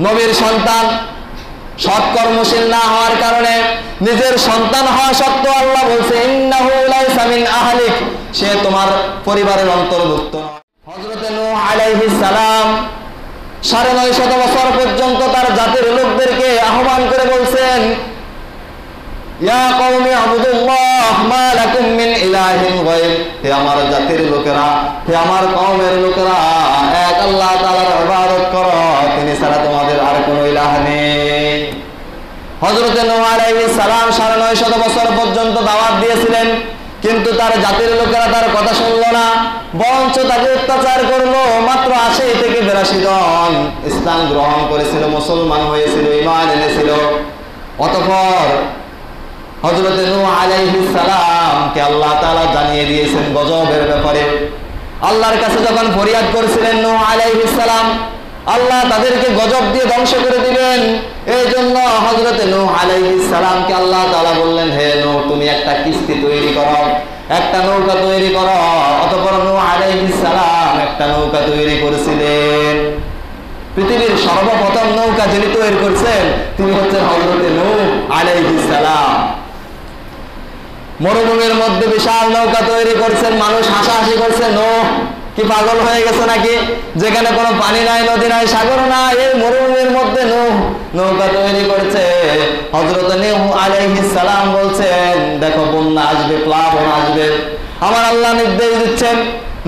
নবীর সন্তান সৎকর্মশীল না হওয়ার কারণে নিজের সন্তান হওয়া সত্ত্বেও আল্লাহ বলছে ইন্নাহু লাইসা মিন আহলিক, সে তোমার পরিবারের অন্তর্ভুক্ত নয়। হযরত নূহ আলাইহিস সালাম ৯৫০ বছর পর্যন্ত তার জাতির লোকদেরকে আহ্বান করে বলছেন ইয়া কওমি আবুদুল্লাহ মা লাকুম মিন ইলাহিন গায়র, হে আমার জাতির লোকেরা, হে আমার কওমের লোকেরা, এক আল্লাহ তাআলার ইবাদত করো, তিনি ছাড়া তোমাদের আর কোনো ইলাহ নেই। হযরত নূহ আলাইহিস সালাম ৯৫০ বছর পর্যন্ত দাওয়াত দিয়েছিলেন, কিন্তু তার জাতির লোকেরা তার কথা শুনলো না, বরঞ্চ তাকে অত্যাচার করলো। মাত্র ৮০ থেকে ৮২ জন ইসলাম গ্রহণ করেছিল, মুসলমান হয়েছিল, ঈমান এনেছিল। অতঃপর হযরত নূহ আলাইহিস সালামকে আল্লাহ তাআলা জানিয়ে দিয়েছেন গজবের ব্যাপারে। আল্লাহর কাছে যখন ফরিয়াদ করেছিলেন নূহ আলাইহিস সালাম, আল্লাহ তাদেরকে গজব দিয়ে ধ্বংস করে দিবেন। এই জন্য হযরত নূহ আলাইহিস সালামকে আল্লাহ তাআলা বললেন, হে নূহ, তুমি একটা কিস্তি তৈরি করো, একটা নৌকা তৈরি করো। অতঃপর নূহ আলাইহিস সালাম একটা নৌকা তৈরি করেছিলেন। পৃথিবীর সর্বপ্রথম নৌকা যিনি তৈরি করেছেন তিনি হচ্ছেন হযরত নূহ আলাইহিস সালাম। মরুভূমির মধ্যে বিশাল নৌকা তৈরি করছেন, মানুষ হাসাহাসি করছে, নূহ কি পাগল হয়ে গেছে নাকি, যেখানে কোনো পানি নাই, নদী নাই, সাগর নাই, এই মরুভূমির মধ্যে নূহ নৌকা তৈরি করেছে। হযরত নূহ আলাইহিস সালাম বলছেন, দেখো বন্যা আসবে, প্লাবন আসবে, আমার আল্লাহ নির্দেশ দিচ্ছেন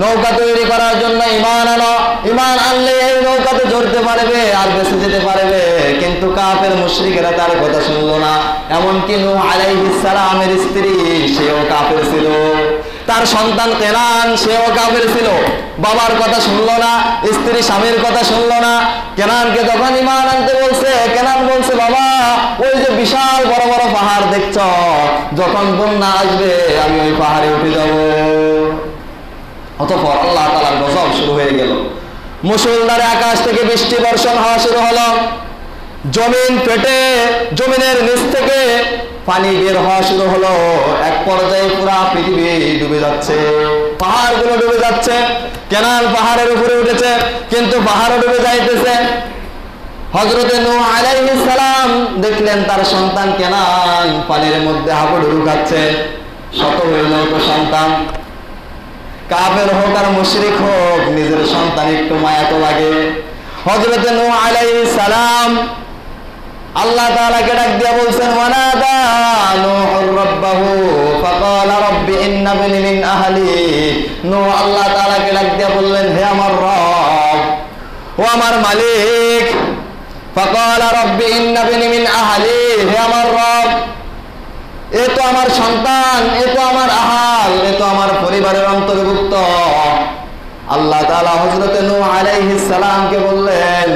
নৌকা তৈরি করার জন্য ঈমান আনো, ঈমান আনলে এই নৌকাতে চড়তে পারবে আর বেঁচে যেতে পারবে। কিন্তু কাফের মুশরিকেরা তার কথা শুনলো না। এমনকি নূহ আলাইহিস সালামের স্ত্রী, সেও কাফের ছিল, তার সন্তান কেনান, সেও কাফের ছিল। বাবার কথা শুনলো না, স্ত্রী স্বামীর কথা শুনলো না। কেনানকে যখন ঈমান আনতে বলছে, কেনান বলছে, বাবা ওই যে বিশাল বড় বড় পাহাড় দেখছ, যখন বন্যা আসবে আমি ওই পাহাড়ে উঠে যাব। অতঃপর আল্লাহ তাআলার গজব শুরু হয়ে গেল। মুষলধারে আকাশ থেকে বৃষ্টি বর্ষণ হওয়া শুরু হলো, জমিন ফেটে জমিনের নিচ থেকে পানি বের হওয়া শুরু হলো। এক পর্যায়ে পুরা পৃথিবী ডুবে যাচ্ছে, পাহাড়গুলো ডুবে যাচ্ছে। কেনান পাহাড়ের উপরে উঠেছে, কিন্তু পাহাড়ও ডুবে যাইতেছে। হযরত নূহ আলাইহিস সালাম দেখলেন তার সন্তান কেনান পানির মধ্যে হাবুডুবু খাচ্ছে। শত হইলেও তো সন্তান, কাফের হোক আর মুশরিক হোক, নিজের সন্তান একটু মায়া তো লাগে। হযরত নূহ আলাইহিস সালাম আল্লাহ তাআলাকে ডাক দিয়ে বলছেন, ওয়ানাদা নূহু রাব্বাহু ফাকালা রাব্বি ইন্না বনি মিন আহলি। নূহ আল্লাহ তাআলাকে ডাক দিয়ে বললেন, হে আমার রব, ও আমার মালিক। ফাকালা রাব্বি ইন্না বনি মিন আহলি, হে আমার রব, এ তো আমার সন্তান, এ তো আমার আহাল, এ তো আমার পরিবারের অন্তর্ভুক্ত। আল্লাহ তাআলা হযরত নূহ আলাইহিস সালামকে বললেন,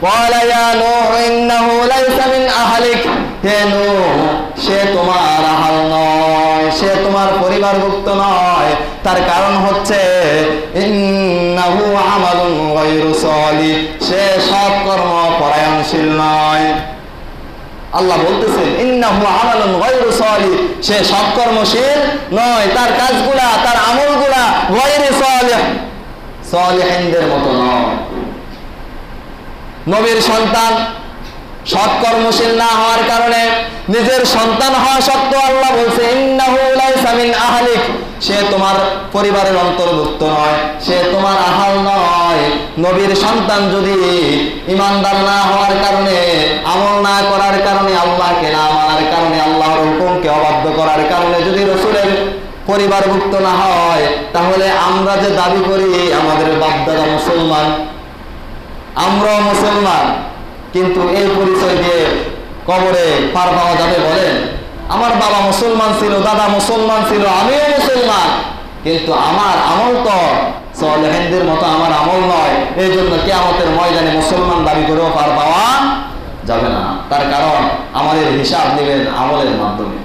ক্বালা ইয়া নূহ ইন্নাহু লাইসা মিন আহলিক, হে নূহ, সে তোমার আহাল নয়, সে তোমার পরিবারভুক্ত নয়। তার কারণ হচ্ছে ইন্নাহু আমালুন গায়রু সালিহ, সে সৎ কর্ম পরায়ণশীল নয়। আল্লাহ বলতেছেন ইন্নাহু আমালুন গায়রু সালিহ, সে সৎকর্মশীল নয়, তার কাজগুলা, তার আমলগুলা গায়রু সালিহ, সালিহিনদের মতো নয়। নবীর সন্তান সৎকর্মশীল না হওয়ার কারণে নিজের সন্তান হওয়া সত্ত্বেও আল্লাহ বলছে ইন্নাহু লাইসা মিন আহলিক, সে তোমার পরিবারের অন্তর্ভুক্ত নয়, সে তোমার আহাল নয়। নবীর সন্তান যদি ঈমানদার না হওয়ার কারণে, আমল না করার কারণে, আল্লাহকে না মানার কারণে, আল্লাহর হুকুমকে অবাধ্য করার কারণে যদি রাসূলের পরিবারভুক্ত না হয়, তাহলে আমরা যে দাবি করি আমাদের বাপ-দাদা মুসলমান, আমরাও মুসলমান, কিন্তু এই পরিচয় দিয়ে কবরে পার পাওয়া যাবে? বলেন, আমার বাবা মুসলমান ছিল, দাদা মুসলমান ছিল, আমিও মুসলমান, কিন্তু আমার আমল তো সালেহিনদের মতো আমার আমল নয়। এই জন্য কিয়ামতের ময়দানে মুসলমান দাবি করেও পার পাওয়া যাবে না। তার কারণ আমাদের হিসাব নেবেন আমলের মাধ্যমে।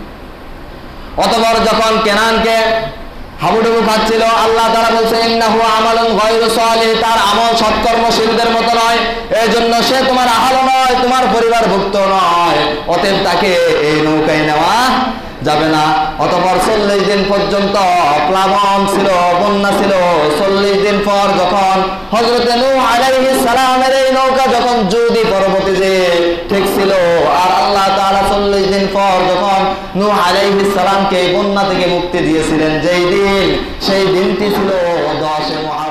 অতঃপর যখন কেনানকে হাবুডুবু খাচ্ছিল, আল্লাহ তাআলা বলছে ইন্নাহু আমালুন গায়রু সালিহ, তার আমল সৎকর্মশীলদের মতো নয়, এই জন্য সে তোমার আহাল নয়, তোমার পরিবারভুক্ত নয়। অতএব তাকে এই নৌকায় নেওয়া যাবে না। অতঃপর 40 দিন পর্যন্ত প্লাবন ছিল, বন্যা ছিল। 40 দিন পর যখন হযরত নূহ আলাইহিস সালামের এই নৌকা যখন জুদি পর্বতে যে ঠিক ছিল, আর আল্লাহ তাআলা 40 দিন পর যখন নূহ আলাইহিস সালামকে বন্যা থেকে মুক্তি দিয়েছিলেন যেই দিন, সেই দিনটি ছিল 10 মুহররম।